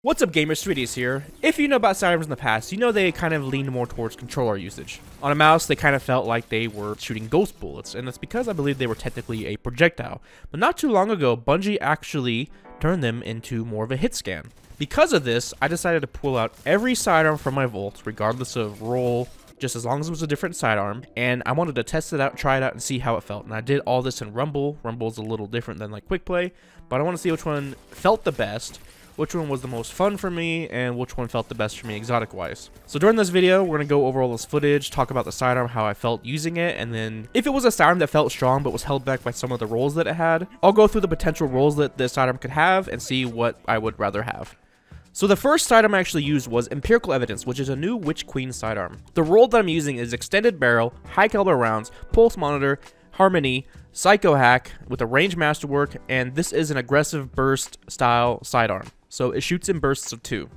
What's up gamers, Cerridius here. If you know about Sidearms in the past, you know they kind of leaned more towards controller usage. On a mouse, they kind of felt like they were shooting ghost bullets, and that's because I believe they were technically a projectile. But not too long ago, Bungie actually turned them into more of a hit scan. Because of this, I decided to pull out every sidearm from my vault, regardless of role, just as long as it was a different sidearm, and I wanted to test it out, try it out, and see how it felt. And I did all this in Rumble. Rumble is a little different than like Quick Play, but I want to see which one felt the best, which one was the most fun for me, and which one felt the best for me exotic wise. So during this video, we're going to go over all this footage, talk about the sidearm, how I felt using it, and then if it was a sidearm that felt strong but was held back by some of the roles that it had, I'll go through the potential roles that this sidearm could have and see what I would rather have. So the first sidearm I actually used was Empirical Evidence, which is a new Witch Queen sidearm. The role that I'm using is extended barrel, high caliber rounds, pulse monitor, harmony, psycho hack with a range masterwork, and this is an aggressive burst style sidearm. So it shoots in bursts of 2.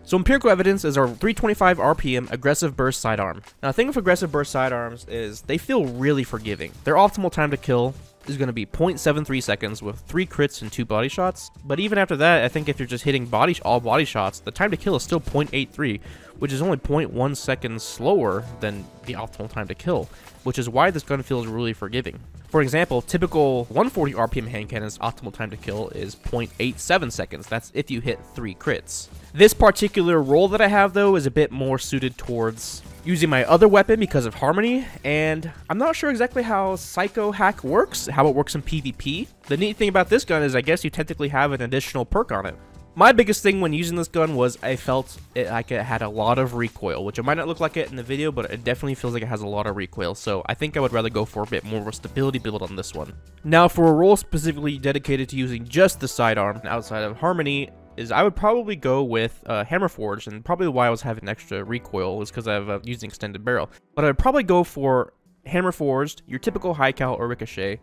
So Empirical Evidence is our 325 RPM aggressive burst sidearm. Now the thing with aggressive burst sidearms is they feel really forgiving. Their optimal time to kill is going to be 0.73 seconds with 3 crits and 2 body shots. But even after that, I think if you're just hitting all body shots, the time to kill is still 0.83, which is only 0.1 seconds slower than the optimal time to kill, which is why this gun feels really forgiving. For example, typical 140 RPM hand cannon's optimal time to kill is 0.87 seconds. That's if you hit 3 crits. This particular role that I have, though, is a bit more suited towards using my other weapon because of harmony, and I'm not sure exactly how Psycho Hack works, how it works in PvP. The neat thing about this gun is I guess you technically have an additional perk on it. My biggest thing when using this gun was I felt like it had a lot of recoil, which it might not look like it in the video, but it definitely feels like it has a lot of recoil, so I think I would rather go for a bit more of a stability build on this one. Now for a role specifically dedicated to using just the sidearm outside of harmony, is I would probably go with Hammer Forged, and probably why I was having extra recoil was because I'm using extended barrel. But I would probably go for Hammer Forged, your typical high cal or ricochet,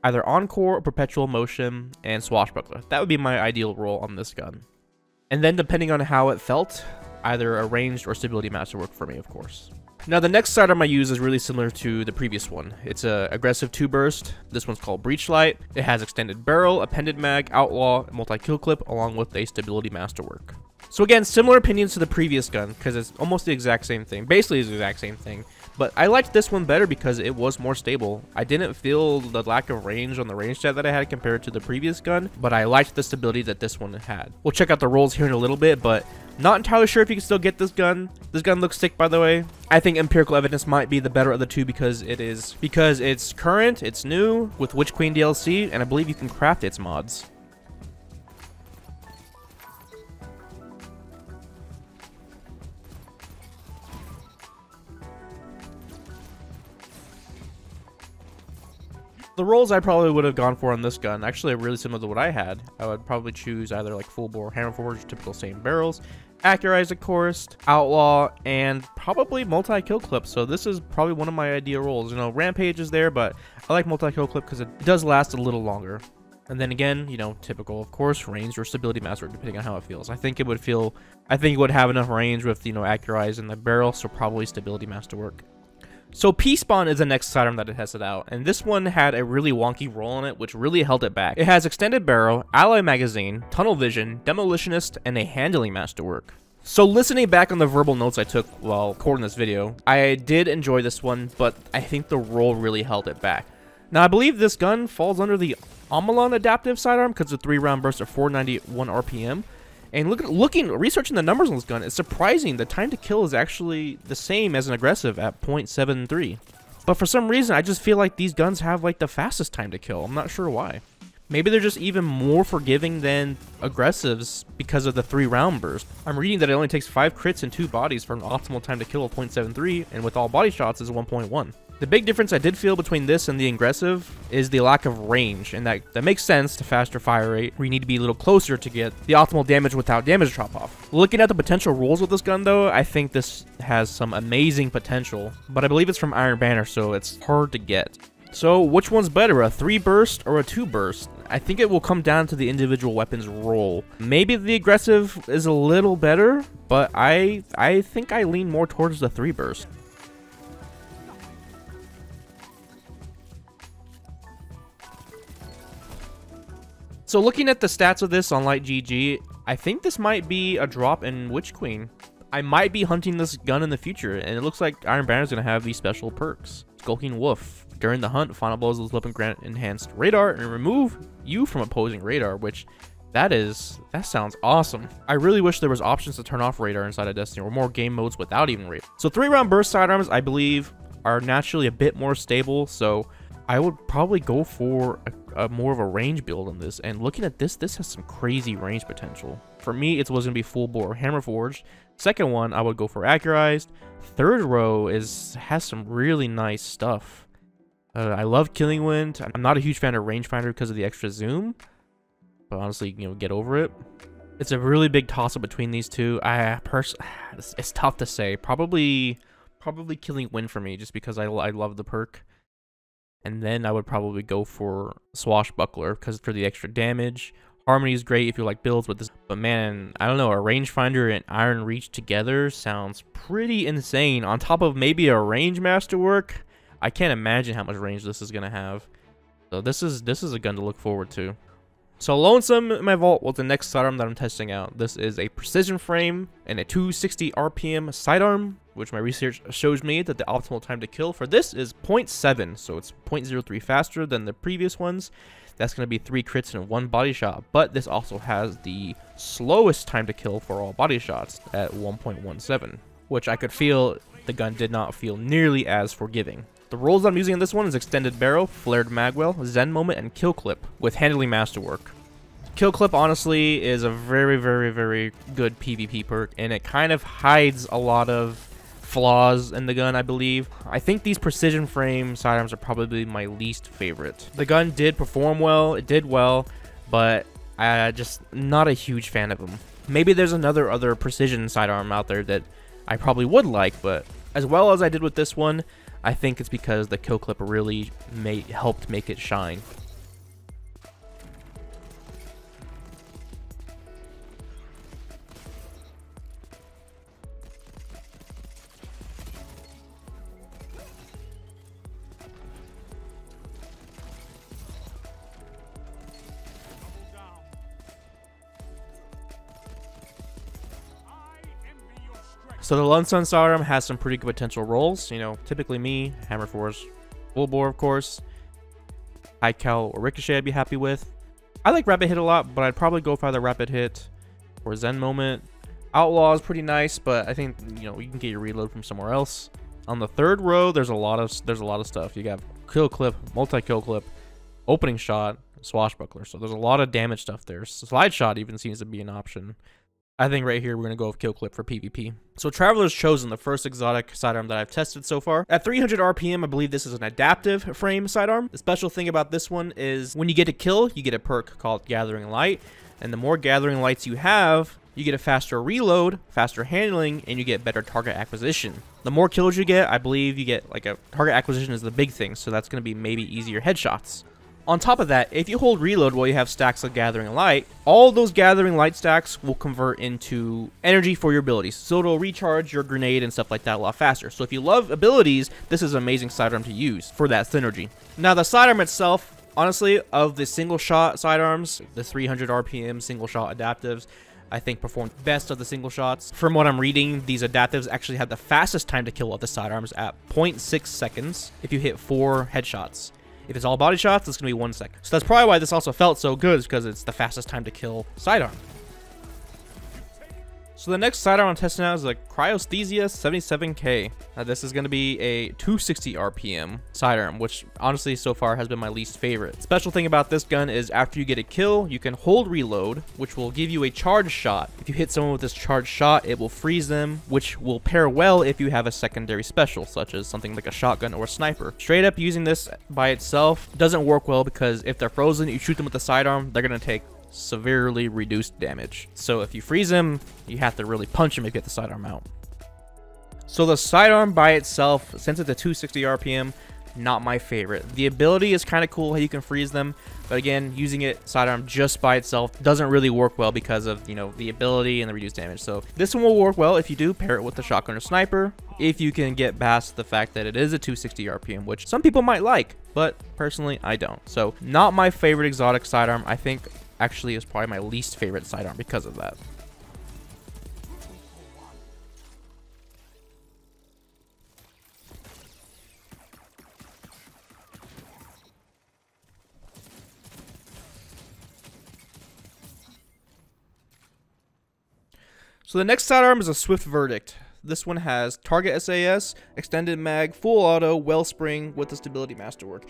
either Encore or Perpetual Motion, and Swashbuckler. That would be my ideal role on this gun. And then depending on how it felt, either a ranged or stability masterwork for me, of course. Now the next sidearm I use is really similar to the previous one. It's a aggressive 2-burst. This one's called Breachlight. It has extended barrel, appended mag, outlaw, multi-kill clip, along with a stability masterwork. So again, similar opinions to the previous gun, because it's almost the exact same thing. Basically it's the exact same thing. But I liked this one better because it was more stable. I didn't feel the lack of range on the range stat that I had compared to the previous gun, but I liked the stability that this one had. We'll check out the rolls here in a little bit, but not entirely sure if you can still get this gun. This gun looks sick, by the way. I think Empirical Evidence might be the better of the two because it's current, it's new, with Witch Queen DLC, and I believe you can craft its mods. The rolls I probably would have gone for on this gun actually are really similar to what I had. I would probably choose either like full bore, hammer forged, typical same barrels, accurized of course, outlaw, and probably multi-kill clip. So this is probably one of my ideal rolls. You know, rampage is there, but I like multi-kill clip because it does last a little longer. And then again, you know, typical of course, range or stability master depending on how it feels. I think it would have enough range with, you know, accurized in the barrel, so probably stability masterwork. So P-Spawn is the next sidearm that I tested out, and this one had a really wonky roll on it, which really held it back. It has extended barrel, alloy magazine, tunnel vision, demolitionist, and a handling masterwork. So listening back on the verbal notes I took while recording this video, I did enjoy this one, but I think the roll really held it back. Now I believe this gun falls under the Omolon adaptive sidearm because of 3-round burst of 491 RPM. And researching the numbers on this gun, it's surprising the time to kill is actually the same as an aggressive at 0.73. But for some reason, I just feel like these guns have like the fastest time to kill. I'm not sure why. Maybe they're just even more forgiving than aggressives because of the 3-round burst. I'm reading that it only takes 5 crits and 2 bodies for an optimal time to kill of 0.73, and with all body shots is 1.1. The big difference I did feel between this and the aggressive is the lack of range, and that makes sense to faster fire rate, where you need to be a little closer to get the optimal damage without damage drop off. Looking at the potential rolls with this gun though, I think this has some amazing potential, but I believe it's from Iron Banner, so it's hard to get. So which one's better, a 3-burst or a 2-burst? I think it will come down to the individual weapon's roll. Maybe the aggressive is a little better, but I think I lean more towards the 3-burst. So looking at the stats of this on Light GG, I think this might be a drop in Witch Queen. I might be hunting this gun in the future, and it looks like Iron Banner is going to have these special perks. Skulking Wolf. During the hunt, final blows will slip and grant enhanced radar and remove you from opposing radar, which that sounds awesome. I really wish there was options to turn off radar inside of Destiny, or more game modes without even radar. So 3-round burst sidearms, I believe, are naturally a bit more stable, so I would probably go for a more of a range build on this. And looking at this has some crazy range potential. For me, it was going to be full bore hammer forged. Second one, I would go for accurized. Third row has some really nice stuff. I love Killing Wind. I'm not a huge fan of rangefinder because of the extra zoom, but honestly, you know, get over it. It's a really big toss up between these two. It's tough to say. Probably Killing Wind for me, just because I love the perk. And then I would probably go for Swashbuckler because for the extra damage. Harmony is great if you like builds with this, but man, I don't know, a rangefinder and Iron Reach together sounds pretty insane. On top of maybe a range masterwork, I can't imagine how much range this is gonna have. So this is a gun to look forward to. So Lonesome in my vault was the next sidearm that I'm testing out. This is a precision frame and a 260 RPM sidearm, which my research shows me that the optimal time to kill for this is 0.7, so it's 0.03 faster than the previous ones. That's going to be 3 crits and 1 body shot, but this also has the slowest time to kill for all body shots at 1.17, which I could feel the gun did not feel nearly as forgiving. The rolls I'm using in this one is Extended Barrel, Flared Magwell, Zen Moment, and Kill Clip with Handling Masterwork. Kill Clip honestly is a very, very, very good PvP perk, and it kind of hides a lot of flaws in the gun, I believe. I think these precision frame sidearms are probably my least favorite. The gun did perform well, it did well, but I just not a huge fan of them. Maybe there's other precision sidearm out there that I probably would like, but as well as I did with this one, I think it's because the Kill Clip really helped make it shine. So the Lonesome sidearm has some pretty good potential rolls. You know, typically me, Hammer Force, Full Bore, of course. High Cal or Ricochet I'd be happy with. I like Rapid Hit a lot, but I'd probably go for either Rapid Hit or Zen Moment. Outlaw is pretty nice, but I think, you know, you can get your reload from somewhere else. On the third row, there's a lot of stuff. You got Kill Clip, Multi-Kill Clip, Opening Shot, Swashbuckler. So there's a lot of damage stuff there. Slide Shot even seems to be an option. I think right here we're going to go with Kill Clip for PvP. So Traveler's chosen the first exotic sidearm that I've tested so far. At 300 RPM, I believe this is an adaptive frame sidearm. The special thing about this one is when you get a kill, you get a perk called Gathering Light. And the more Gathering Lights you have, you get a faster reload, faster handling, and you get better target acquisition. The more kills you get, I believe you get like a target acquisition is the big thing. So that's going to be maybe easier headshots. On top of that, if you hold reload while you have stacks of Gathering Light, all those Gathering Light stacks will convert into energy for your abilities. So it'll recharge your grenade and stuff like that a lot faster. So if you love abilities, this is an amazing sidearm to use for that synergy. Now the sidearm itself, honestly, of the single shot sidearms, the 300 RPM single shot adaptives, I think performed best of the single shots. From what I'm reading, these adaptives actually have the fastest time to kill of the sidearms at 0.6 seconds if you hit 4 headshots. If it's all body shots, it's going to be 1 second. So that's probably why this also felt so good, is because it's the fastest time to kill sidearm. So the next sidearm I'm testing out is a CRYOSTHESIA 77K. Now this is going to be a 260 RPM sidearm, which honestly so far has been my least favorite. Special thing about this gun is after you get a kill, you can hold reload, which will give you a charge shot. If you hit someone with this charge shot, it will freeze them, which will pair well if you have a secondary special, such as something like a shotgun or a sniper. Straight up using this by itself doesn't work well, because if they're frozen, you shoot them with the sidearm, they're going to take severely reduced damage. So if you freeze him, you have to really punch him if you get the sidearm out. So the sidearm by itself, since it's a 260 RPM, not my favorite. The ability is kind of cool how you can freeze them, but again, using it sidearm just by itself doesn't really work well because of, you know, the ability and the reduced damage. So this one will work well if you do pair it with the shotgun or sniper, if you can get past the fact that it is a 260 RPM, which some people might like, but personally I don't. So not my favorite exotic sidearm. I think actually is probably my least favorite sidearm because of that. So the next sidearm is a Swift Verdict. This one has target SAS, extended mag, full auto, wellspring with the stability masterwork.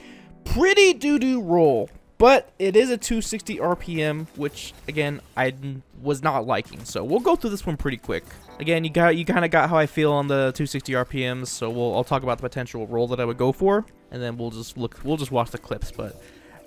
Pretty doo-doo roll, but it is a 260 RPM, which again I was not liking. So we'll go through this one pretty quick. Again, you kind of got how I feel on the 260 RPMs. So I'll talk about the potential roll that I would go for, and then we'll just watch the clips. But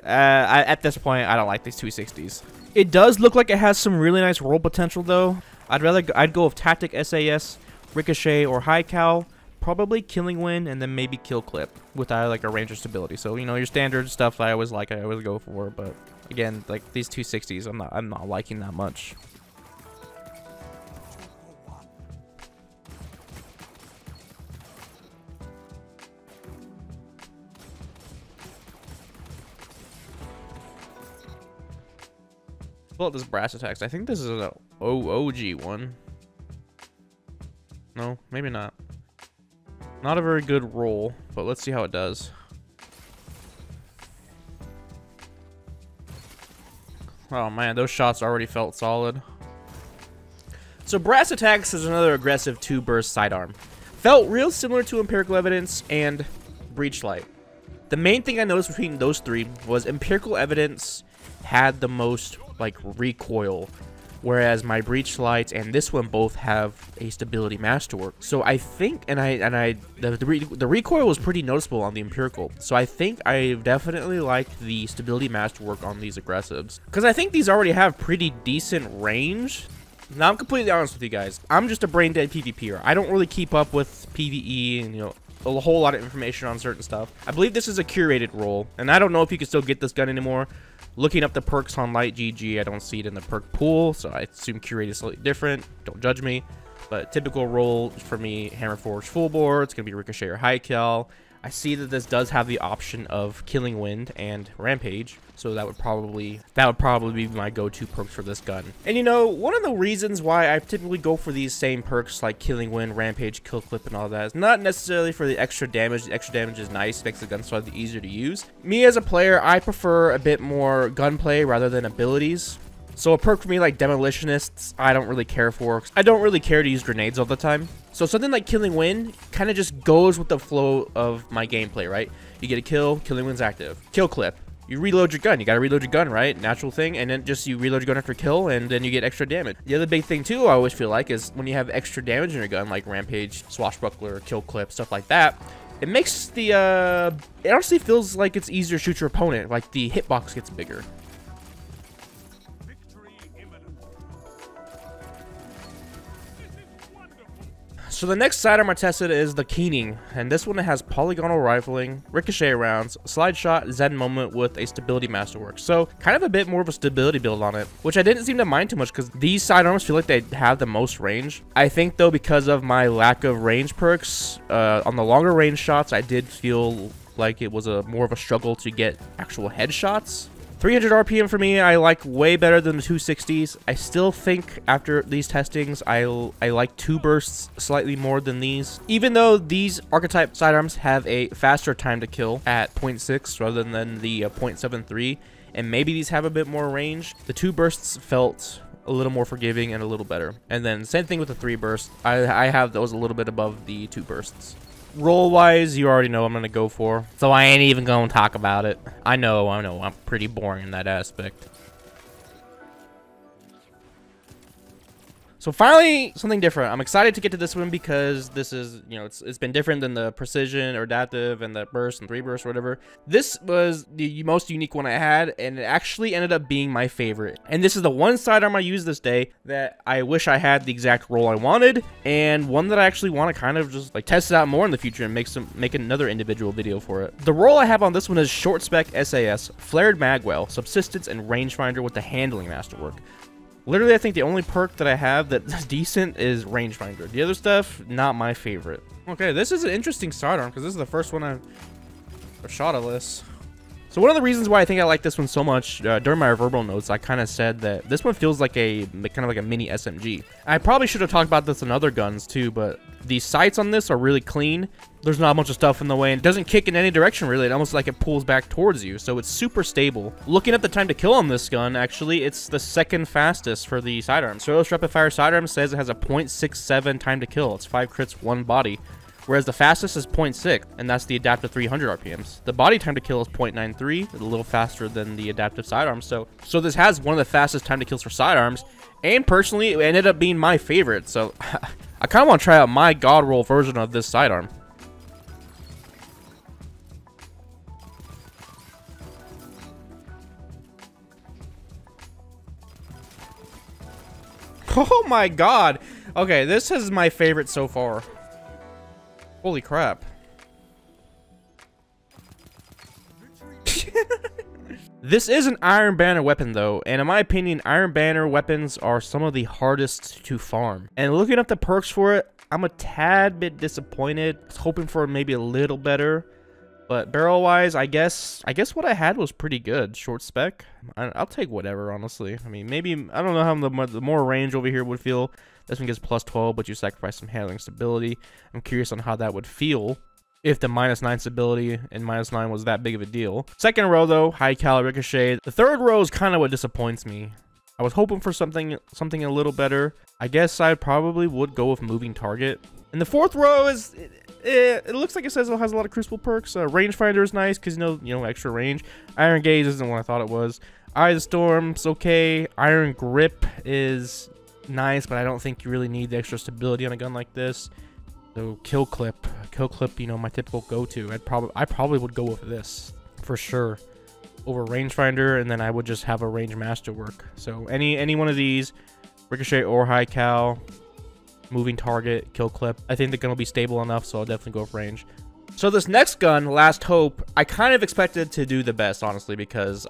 at this point, I don't like these 260s. It does look like it has some really nice roll potential though. I'd go with Tactic SAS, Ricochet, or High Cal, probably Killing Wind, and then maybe Kill Clip with like a range of stability. So you know your standard stuff I always go for. But again, like these 260s, I'm not liking that much. Well, this brass attacks. I think this is an OG one. No, maybe not. Not a very good roll, but let's see how it does. Oh man, those shots already felt solid. So brass attacks is another aggressive 2-burst sidearm. Felt real similar to Empirical Evidence and Breachlight. The main thing I noticed between those three was Empirical Evidence had the most like recoil, whereas my Breachlight and this one both have a stability masterwork. So I think, the recoil was pretty noticeable on the Empirical. So I think I definitely like the stability masterwork on these aggressives, because I think these already have pretty decent range. Now I'm completely honest with you guys. I'm just a brain dead PvPer. I don't really keep up with PvE and a whole lot of information on certain stuff. I believe this is a curated roll, and I don't know if you can still get this gun anymore. Looking up the perks on Light GG, I don't see it in the perk pool, so I assume curated is slightly different. Don't judge me. But typical roll for me, Hammerforge full bore. It's gonna be Ricochet or High Cal. I see that this does have the option of Killing Wind and Rampage, so that would probably be my go-to perks for this gun. And you know, one of the reasons why I typically go for these same perks like Killing Wind, Rampage, Kill Clip, and all that is not necessarily for the extra damage. The extra damage is nice, makes the gun slightly easier to use. Me as a player, I prefer a bit more gunplay rather than abilities. So a perk for me like Demolitionists, I don't really care for. I don't really care to use grenades all the time. So something like Killing Wind kind of just goes with the flow of my gameplay, right? You get a kill, Killing Wind's active. Kill Clip, you reload your gun. You gotta reload your gun, right? Natural thing. And then just you reload your gun after kill, and then you get extra damage. The other big thing too, I always feel like, is when you have extra damage in your gun, like Rampage, Swashbuckler, Kill Clip, stuff like that. It makes the, it honestly feels like it's easier to shoot your opponent. Like the hitbox gets bigger. So the next sidearm I tested is the Keening, and this one has polygonal rifling, ricochet rounds, slide shot, Zen moment with a stability masterwork. So kind of a bit more of a stability build on it, which I didn't seem to mind too much because these sidearms feel like they have the most range. I think though, because of my lack of range perks, on the longer range shots, I did feel like it was more of a struggle to get actual headshots. 300 RPM for me, I like way better than the 260s. I still think after these testings, I like 2 bursts slightly more than these. Even though these archetype sidearms have a faster time to kill at 0.6 rather than the 0.73, and maybe these have a bit more range, the 2 bursts felt a little more forgiving and a little better. And then same thing with the 3 bursts. I have those a little bit above the 2 bursts. Roll wise, you already know I'm gonna go for, so I ain't even gonna talk about it. I know, I'm pretty boring in that aspect. So finally, something different. I'm excited to get to this one because this is, you know, it's been different than the precision or adaptive and the burst and 3 burst or whatever. This was the most unique one I had, and it actually ended up being my favorite. And this is the one sidearm I used this day that I wish I had the exact roll I wanted, and one that I actually want to kind of just like test it out more in the future and make another individual video for it. The roll I have on this one is short spec SAS, flared magwell, subsistence, and rangefinder with the handling masterwork. Literally, I think the only perk that I have that's decent is rangefinder. The other stuff, not my favorite. Okay, this is an interesting sidearm because this is the first one I've shot of this. So one of the reasons why I think I like this one so much, during my verbal notes, I kind of said that this one feels like a kind of like a mini SMG. I probably should have talked about this in other guns too, but the sights on this are really clean. There's not a bunch of stuff in the way, and it doesn't kick in any direction really. It almost like it pulls back towards you, so it's super stable. Looking at the time to kill on this gun, actually, it's the second fastest for the sidearm. Cerridius Rapid Fire Sidearm says it has a 0.67 time to kill. It's 5 crits, 1 body. Whereas the fastest is 0.6, and that's the adaptive 300 RPMs. The body time to kill is 0.93, a little faster than the adaptive sidearms. So this has one of the fastest time to kills for sidearms, and personally, it ended up being my favorite. So I kind of want to try out my god roll version of this sidearm. Oh my god! Okay, this is my favorite so far. Holy crap. This is an Iron Banner weapon though, and in my opinion, Iron Banner weapons are some of the hardest to farm. And looking up the perks for it, I'm a tad bit disappointed. I was hoping for maybe a little better. But barrel wise, I guess what I had was pretty good. Short spec. I'll take whatever, honestly. I mean, maybe, I don't know how the more range over here would feel. This one gets plus 12, but you sacrifice some handling stability. I'm curious on how that would feel if the -9 stability and -9 was that big of a deal. Second row though, high caliber ricochet. The third row is kind of what disappoints me. I was hoping for something a little better. I guess I probably would go with moving target. And the fourth row is, it looks like it says it has a lot of crucible perks. Rangefinder is nice because you know extra range. Iron Gaze isn't what I thought it was. Eye of the Storm's okay. Iron Grip is nice, but I don't think you really need the extra stability on a gun like this. So Kill Clip, you know, my typical go-to. I probably would go with this for sure over Rangefinder, and then I would just have a range masterwork. So any one of these, ricochet or high cal, moving target, kill clip, I think the gun will be stable enough, so I'll definitely go with range. So this next gun, Last Hope, I kind of expected to do the best, honestly, because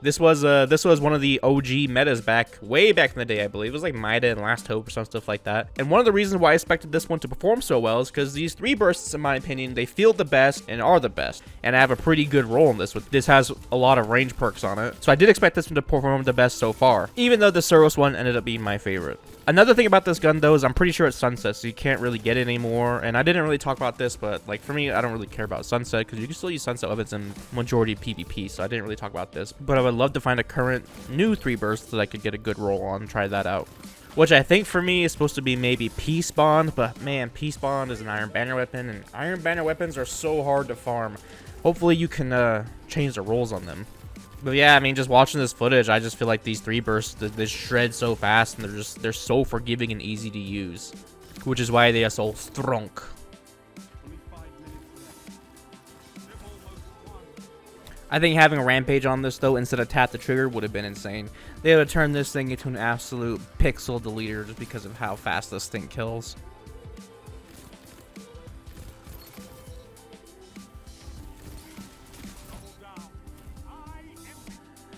this was one of the OG metas way back in the day, I believe. It was like Mida and Last Hope or some stuff like that. And one of the reasons why I expected this one to perform so well is because these 3 bursts, in my opinion, they feel the best and are the best. And I have a pretty good roll in this. This has a lot of range perks on it. So I did expect this one to perform the best so far, even though the Cerridius one ended up being my favorite. Another thing about this gun, though, is I'm pretty sure it's sunset, so you can't really get it anymore. And I didn't really talk about this, but like for me, I don't really care about sunset because you can still use sunset weapons in majority of PvP, so I didn't really talk about this. But I would love to find a current new 3 bursts that I could get a good roll on and try that out. Which I think for me is supposed to be maybe Peace Bond, but man, Peace Bond is an Iron Banner weapon, and Iron Banner weapons are so hard to farm. Hopefully you can change the rolls on them. But yeah, I mean, just watching this footage, I just feel like these 3 bursts, they shred so fast, and they're so forgiving and easy to use, which is why they are so strong. I think having a rampage on this though instead of tap the trigger would have been insane. They would have turned this thing into an absolute pixel deleter just because of how fast this thing kills.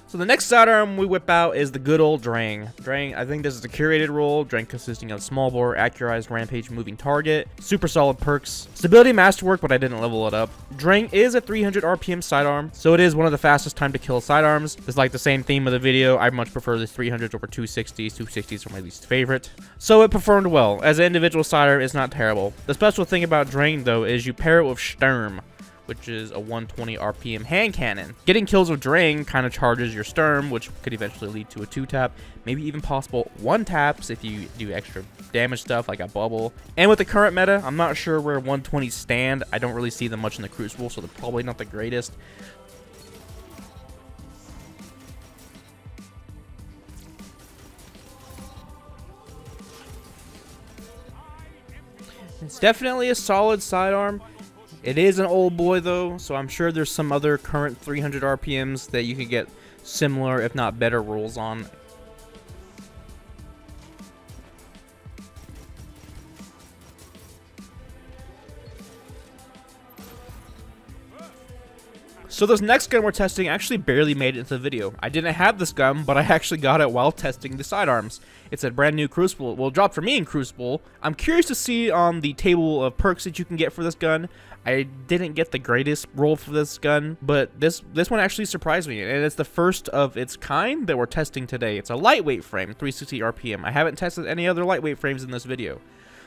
So the next sidearm we whip out is the good old Drang. Drang, I think this is a curated roll. Drang consisting of small bore, accurized, rampage, moving target. Super solid perks. Stability masterwork, but I didn't level it up. Drang is a 300 RPM sidearm, so it is one of the fastest time to kill sidearms. It's like the same theme of the video. I much prefer the 300s over 260s. 260s are my least favorite. So it performed well. As an individual sidearm, it's not terrible. The special thing about Drang, though, is you pair it with Sturm, which is a 120 RPM hand cannon. Getting kills with Drang kind of charges your Sturm, which could eventually lead to a 2-tap, maybe even possible 1-taps if you do extra damage stuff like a bubble. And with the current meta, I'm not sure where 120s stand. I don't really see them much in the Crucible, so they're probably not the greatest. It's definitely a solid sidearm. It is an old boy though, so I'm sure there's some other current 300 RPMs that you could get similar, if not better, rolls on. So this next gun we're testing actually barely made it into the video. I didn't have this gun, but I actually got it while testing the Sidearms. It's a brand new Crucible. Well, dropped for me in Crucible. I'm curious to see on the table of perks that you can get for this gun. I didn't get the greatest roll for this gun, but this one actually surprised me, and it's the first of its kind that we're testing today. It's a lightweight frame, 360 RPM. I haven't tested any other lightweight frames in this video.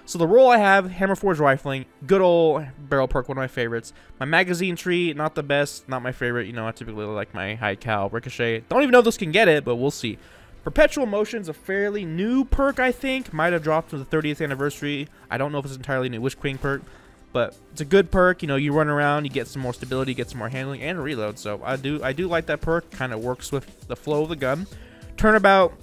So the roll I have, Hammer Forge Rifling, good old barrel perk, one of my favorites. My magazine tree, not the best, not my favorite. You know, I typically like my high cal Ricochet. Don't even know if this can get it, but we'll see. Perpetual Motion's a fairly new perk, I think. Might have dropped for the 30th anniversary. I don't know if it's entirely new Witch Queen perk, but it's a good perk. You know, you run around, you get some more stability, get some more handling, and reload. So I do like that perk. Kind of works with the flow of the gun. Turnabout,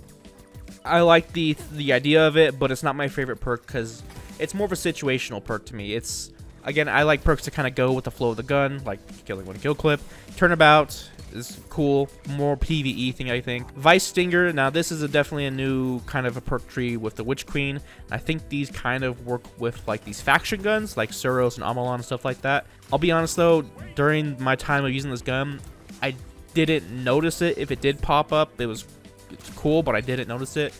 I like the idea of it, but it's not my favorite perk because it's more of a situational perk to me. It's, again, I like perks to kind of go with the flow of the gun, like killing one kill clip. Turnabout is cool, more PvE thing, I think. Vice Stinger, now this is definitely a new kind of a perk tree with the Witch Queen. I think these kind of work with like these faction guns, like Suros and Amalon and stuff like that. I'll be honest though, during my time of using this gun, I didn't notice it. If it did pop up, it's cool, but I didn't notice it.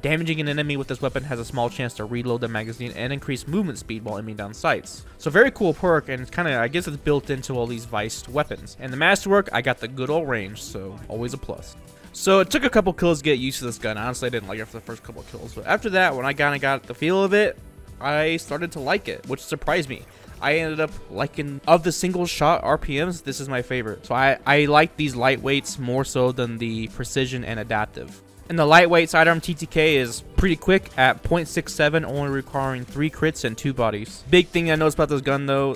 Damaging an enemy with this weapon has a small chance to reload the magazine and increase movement speed while aiming down sights. So very cool perk, and it's kind of, I guess it's built into all these viced weapons. And the masterwork, I got the good old range, so always a plus. So it took a couple kills to get used to this gun. Honestly, I didn't like it for the first couple of kills, but after that, when I kind of got the feel of it, I started to like it, which surprised me. I ended up liking, of the single shot RPMs, this is my favorite. So I like these lightweights more so than the precision and adaptive. And the lightweight Sidearm TTK is pretty quick at 0.67, only requiring 3 crits and 2 bodies. Big thing I noticed about this gun though,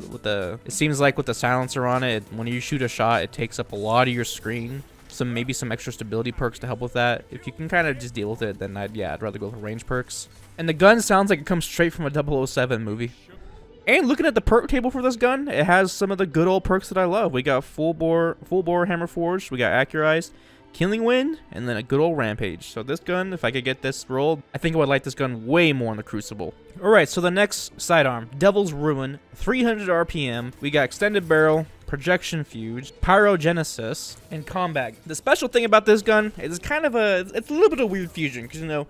it seems like with the silencer on it, when you shoot a shot, it takes up a lot of your screen. Maybe some extra stability perks to help with that. If you can kind of just deal with it, then I'd rather go for range perks. And the gun sounds like it comes straight from a 007 movie. And looking at the perk table for this gun, it has some of the good old perks that I love. We got full bore hammer forged, we got accurized, Killing Wind, and then a good old Rampage. So this gun, if I could get this rolled, I think I would like this gun way more in the Crucible. Alright, so the next sidearm, Devil's Ruin, 300 RPM. We got Extended Barrel, Projection Fuse, Pyrogenesis, and Combat. The special thing about this gun is kind of it's a little bit of weird fusion, because you know,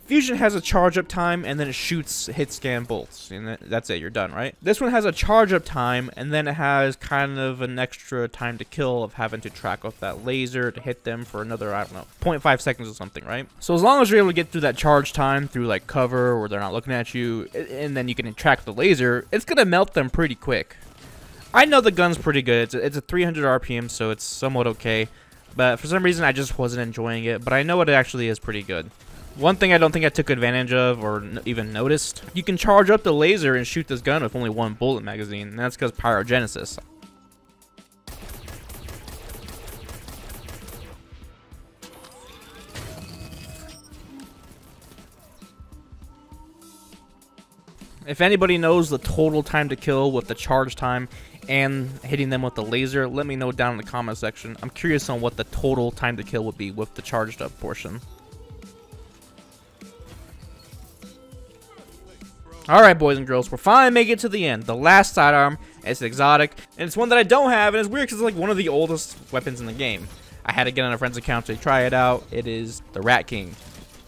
Fusion has a charge up time and then it shoots hit scan bolts, and that's it, you're done, right? This one has a charge up time and then it has kind of an extra time to kill of having to track off that laser to hit them for another, I don't know, 0.5 seconds or something, right? So as long as you're able to get through that charge time through like cover where they're not looking at you, and then you can track the laser, it's gonna melt them pretty quick. I know the gun's pretty good. It's a 300 RPM, so it's somewhat okay, but for some reason I just wasn't enjoying it, but I know it actually is pretty good. One thing I don't think I took advantage of or even noticed, you can charge up the laser and shoot this gun with only 1 bullet magazine, and that's because Pyrogenesis. If anybody knows the total time to kill with the charge time and hitting them with the laser, let me know down in the comment section. I'm curious on what the total time to kill would be with the charged up portion. Alright, boys and girls, we're finally making it to the end. The last sidearm is exotic, and it's one that I don't have, and it's weird because it's like one of the oldest weapons in the game. I had to get on a friend's account to try it out. It is the Rat King.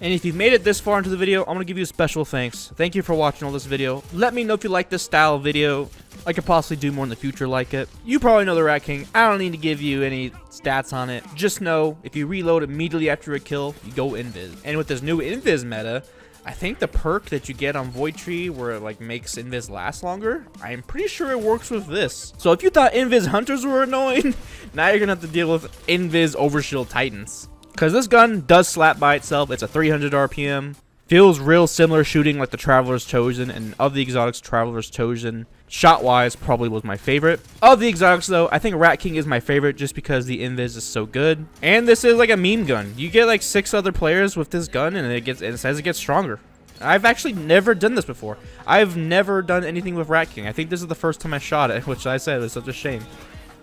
And if you've made it this far into the video, I'm going to give you a special thanks. Thank you for watching all this video. Let me know if you like this style of video. I could possibly do more in the future like it. You probably know the Rat King. I don't need to give you any stats on it. Just know, if you reload immediately after a kill, you go invis. And with this new invis meta, I think the perk that you get on Void Tree where it like makes invis last longer, I'm pretty sure it works with this. So if you thought invis hunters were annoying, now you're gonna have to deal with invis overshield titans. Because this gun does slap by itself. It's a 300 RPM. Feels real similar shooting like the Traveler's Chosen, and of the exotics, Traveler's Chosen, shot-wise, probably was my favorite. Of the exotics, though, I think Rat King is my favorite just because the invis is so good. And this is like a meme gun. You get like 6 other players with this gun, and it says it gets stronger. I've actually never done this before. I've never done anything with Rat King. I think this is the first time I shot it, which I said is such a shame.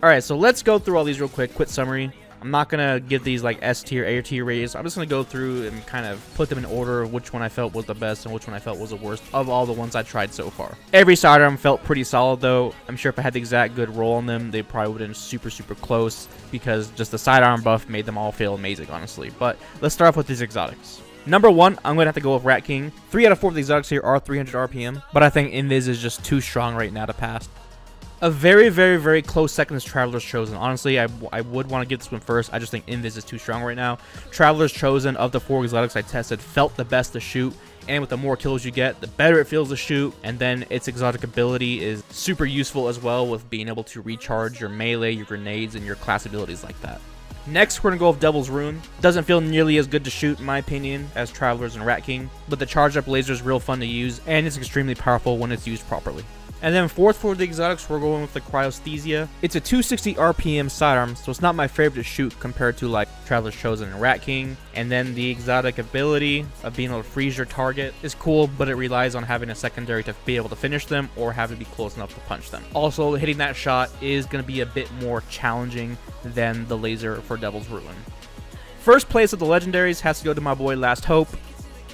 Alright, so let's go through all these real quick. Quick summary. I'm not gonna give these like S tier, A tier ratings. I'm just gonna go through and kind of put them in order of which one I felt was the best and which one I felt was the worst of all the ones I tried so far. Every sidearm felt pretty solid though. I'm sure if I had the exact good roll on them, they probably would have been super, super close because just the sidearm buff made them all feel amazing, honestly. But let's start off with these exotics. Number 1, I'm going to have to go with Rat King. 3 out of 4 of the exotics here are 300 RPM, but I think Invis is just too strong right now to pass. A very, very, very close second is Traveler's Chosen. Honestly, I would want to get this one first. I just think Invis is too strong right now. Traveler's Chosen, of the 4 exotics I tested, felt the best to shoot. And with the more kills you get, the better it feels to shoot. And then its exotic ability is super useful as well with being able to recharge your melee, your grenades, and your class abilities like that. Next, we're going to go with Devil's Ruin. Doesn't feel nearly as good to shoot, in my opinion, as Travelers and Rat King, but the charged up laser is real fun to use, and it's extremely powerful when it's used properly. And then fourth for the exotics, we're going with the CRYOSTHESIA. It's a 260 RPM sidearm, so it's not my favorite to shoot compared to like Traveler's Chosen and Rat King. And then the exotic ability of being able to freeze your target is cool, but it relies on having a secondary to be able to finish them or have to be close enough to punch them. Also, hitting that shot is going to be a bit more challenging than the laser for Devil's Ruin. First place of the legendaries has to go to my boy Last Hope.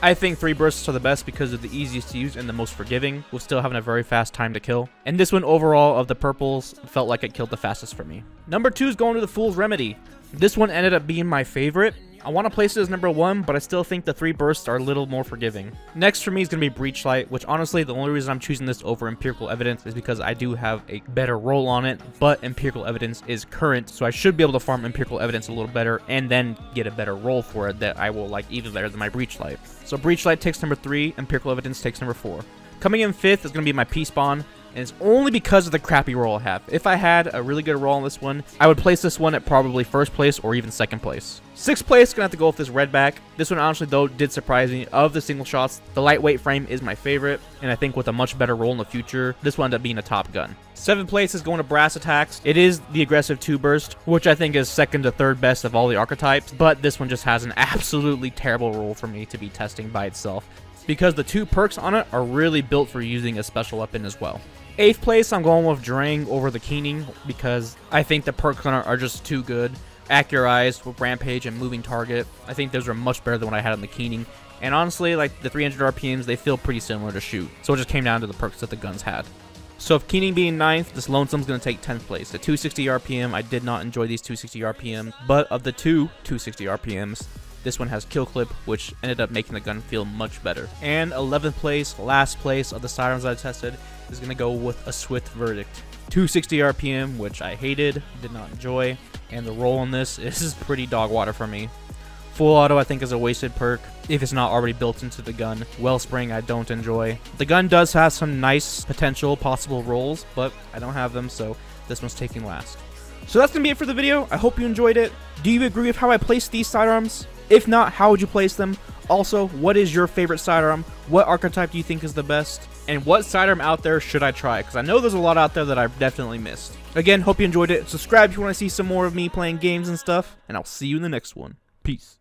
I think 3 bursts are the best because they're the easiest to use and the most forgiving, with still having a very fast time to kill. And this one overall of the purples felt like it killed the fastest for me. Number 2 is going to the Fool's Remedy. This one ended up being my favorite. I want to place it as number 1, but I still think the 3 bursts are a little more forgiving. Next for me is going to be Breachlight, which honestly, the only reason I'm choosing this over Empirical Evidence is because I do have a better roll on it, but Empirical Evidence is current, so I should be able to farm Empirical Evidence a little better and then get a better roll for it that I will like even better than my Breachlight. So Breachlight takes number 3, Empirical Evidence takes number 4. Coming in 5th is going to be my P-Spawn. And it's only because of the crappy roll I have. If I had a really good roll on this one, I would place this one at probably 1st place or even 2nd place. 6th place, gonna have to go with this Redback. This one honestly though did surprise me. Of the single shots, the lightweight frame is my favorite, and I think with a much better roll in the future, this will end up being a top gun. 7th place is going to Brass Attacks. It is the aggressive 2 burst, which I think is 2nd to 3rd best of all the archetypes, but this one just has an absolutely terrible roll for me to be testing by itself, because the 2 perks on it are really built for using a special weapon as well. 8th place, I'm going with Drang over the Keening because I think the perks on it are just too good. Accurize with Rampage and Moving Target, I think those are much better than what I had on the Keening. And honestly, like the 300 RPMs, they feel pretty similar to shoot. So it just came down to the perks that the guns had. So if Keening being 9th, this Lonesome's going to take 10th place. The 260 RPM, I did not enjoy these 260 RPM, but of the 260 RPMs, this one has Kill Clip, which ended up making the gun feel much better. And 11th place, last place of the sidearms I tested, is going to go with a Swift Verdict. 260 RPM, which I hated, did not enjoy, and the roll on this is pretty dog water for me. Full Auto I think is a wasted perk if it's not already built into the gun. Wellspring I don't enjoy. The gun does have some nice potential possible rolls, but I don't have them, so this one's taking last. So that's going to be it for the video. I hope you enjoyed it. Do you agree with how I placed these sidearms? If not, how would you place them? Also, what is your favorite sidearm? What archetype do you think is the best? And what sidearm out there should I try? Because I know there's a lot out there that I've definitely missed. Again, hope you enjoyed it. Subscribe if you want to see some more of me playing games and stuff. And I'll see you in the next one. Peace.